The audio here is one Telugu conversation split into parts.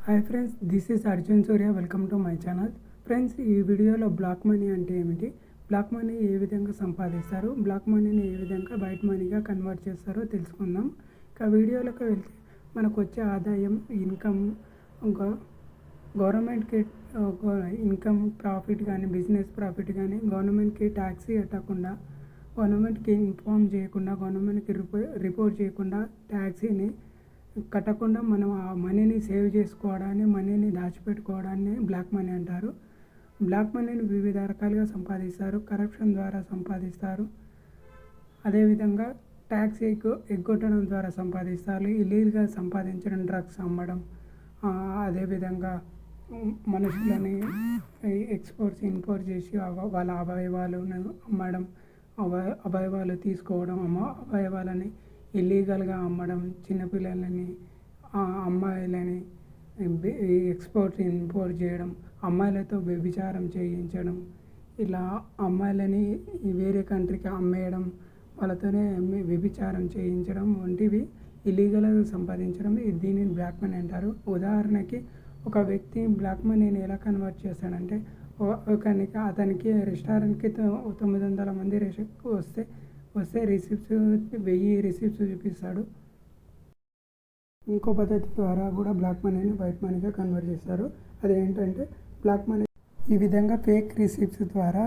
Hi friends, this is Arjun Surya. Welcome to my channel. Friends, ఈ వీడియోలో బ్లాక్ మనీ అంటే ఏమిటి, బ్లాక్ మనీ ఏ విధంగా సంపాదిస్తారు, బ్లాక్ మనీని ఏ విధంగా వైట్ మనీగా కన్వర్ట్ చేస్తారో తెలుసుకుందాం. ఇక వీడియోలోకి వెళ్తే మనకు వచ్చే ఆదాయం, ఇన్కమ్, గవర్నమెంట్కి ఇన్కమ్ ప్రాఫిట్ కానీ, బిజినెస్ ప్రాఫిట్ కానీ, గవర్నమెంట్కి ట్యాక్స్ కట్టకుండా, గవర్నమెంట్కి ఇన్ఫార్మ్ చేయకుండా, గవర్నమెంట్కి రిపోర్ట్ చేయకుండా, ట్యాక్సీని కట్టకుండా మనం ఆ మనీని సేవ్ చేసుకోవడాన్ని, మనీని దాచిపెట్టుకోవడాన్ని బ్లాక్ మనీ అంటారు. బ్లాక్ మనీని వివిధ రకాలుగా సంపాదిస్తారు. కరప్షన్ ద్వారా సంపాదిస్తారు, అదేవిధంగా ట్యాక్స్ ఎగ్గొట్టడం ద్వారా సంపాదిస్తారు, ఇల్లీగల్గా సంపాదించడం, డ్రగ్స్ అమ్మడం, అదేవిధంగా మనుషులని ఎక్స్పోర్ట్స్ ఇంపోర్ట్ చేసి వాళ్ళ అవయవాలను అమ్మడం, అవయవాలు తీసుకోవడం, అవయవాలని ఇల్లీగల్గా అమ్మడం, చిన్నపిల్లలని, అమ్మాయిలని ఎక్స్పోర్ట్ ఇంపోర్ట్ చేయడం, అమ్మాయిలతో వ్యభిచారం చేయించడం, ఇలా అమ్మాయిలని వేరే కంట్రీకి అమ్మేయడం, వాళ్ళతోనే వ్యభిచారం చేయించడం వంటివి ఇల్లీగల్గా సంపాదించడం, దీనిని బ్లాక్ మనీ అంటారు. ఉదాహరణకి ఒక వ్యక్తి బ్లాక్ మనీని ఎలా కన్వర్ట్ చేస్తాడంటే, అతనికి రెస్టారెంట్కి 900 మంది వస్తే రిసిప్ట్స్ 1000 రిసిప్ట్స్ చూపిస్తాడు. ఇంకో పద్ధతి ద్వారా కూడా బ్లాక్ మనీని వైట్ మనీగా కన్వర్ట్ చేస్తారు. అదేంటంటే బ్లాక్ మనీ, ఈ విధంగా ఫేక్ రిసిప్ట్స్ ద్వారా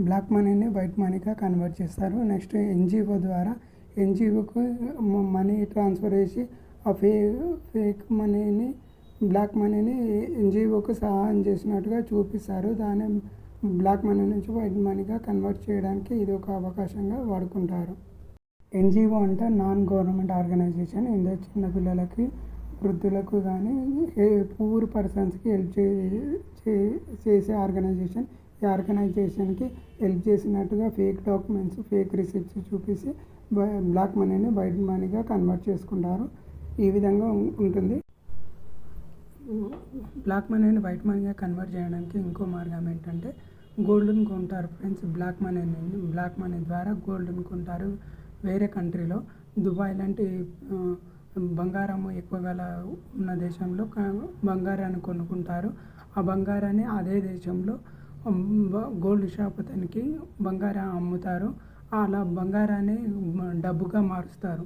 బ్లాక్ మనీని వైట్ మనీగా కన్వర్ట్ చేస్తారు. నెక్స్ట్ ఎన్జిఓ ద్వారా ఎన్జిఓకు మనీ ట్రాన్స్ఫర్ చేసి ఆ ఫేక్ మనీని, బ్లాక్ మనీని ఎన్జిఓకు సహాయం చేసినట్టుగా చూపిస్తారు. దాన్ని బ్లాక్ మనీ నుంచి వైట్ మనీగా కన్వర్ట్ చేయడానికి ఇది ఒక అవకాశంగా వాడుకుంటారు. ఎన్జిఓ అంటే నాన్ గవర్నమెంట్ ఆర్గనైజేషన్. ఇందులో చిన్నపిల్లలకి, వృద్ధులకు కానీ, పూర్ పర్సన్స్కి హెల్ప్ చేసే ఆర్గనైజేషన్. ఈ ఆర్గనైజేషన్కి హెల్ప్ చేసినట్టుగా ఫేక్ డాక్యుమెంట్స్, ఫేక్ రిసిప్ట్స్ చూపించి బ్లాక్ మనీని వైట్ మనీగా కన్వర్ట్ చేసుకుంటారు. ఈ విధంగా ఉంటుంది. బ్లాక్ మనీని వైట్ మనీగా కన్వర్ట్ చేయడానికి ఇంకో మార్గం ఏంటంటే గోల్డ్ని కొంటారు. ఫ్రెండ్స్, బ్లాక్ మనీ ద్వారా గోల్డ్ని కొంటారు. వేరే కంట్రీలో దుబాయ్ లాంటి బంగారము ఎక్కువగా ఉన్న దేశంలో బంగారాన్ని కొనుక్కుంటారు. ఆ బంగారాన్ని అదే దేశంలో గోల్డ్ షాప్ అతనికి బంగారం అమ్ముతారు. అలా బంగారాన్ని డబ్బుగా మారుస్తారు.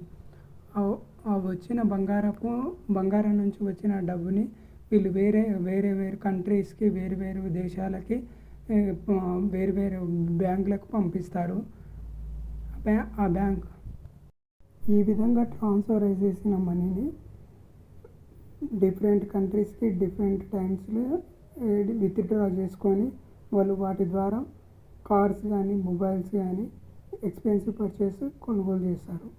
వచ్చిన బంగారం నుంచి వచ్చిన డబ్బుని వీళ్ళు వేరే కంట్రీస్కి, వేరు దేశాలకి, వేరు బ్యాంకులకు పంపిస్తారు. ఆ బ్యాంక్ ఈ విధంగా ట్రాన్స్ఫర్ చేసిన మనీని డిఫరెంట్ కంట్రీస్కి డిఫరెంట్ టైమ్స్లో విత్డ్రా చేసుకొని వాళ్ళు వాటి ద్వారా కార్స్ కానీ, మొబైల్స్ కానీ, ఎక్స్పెన్సివ్ పర్చేస్ కొనుగోలు చేస్తారు.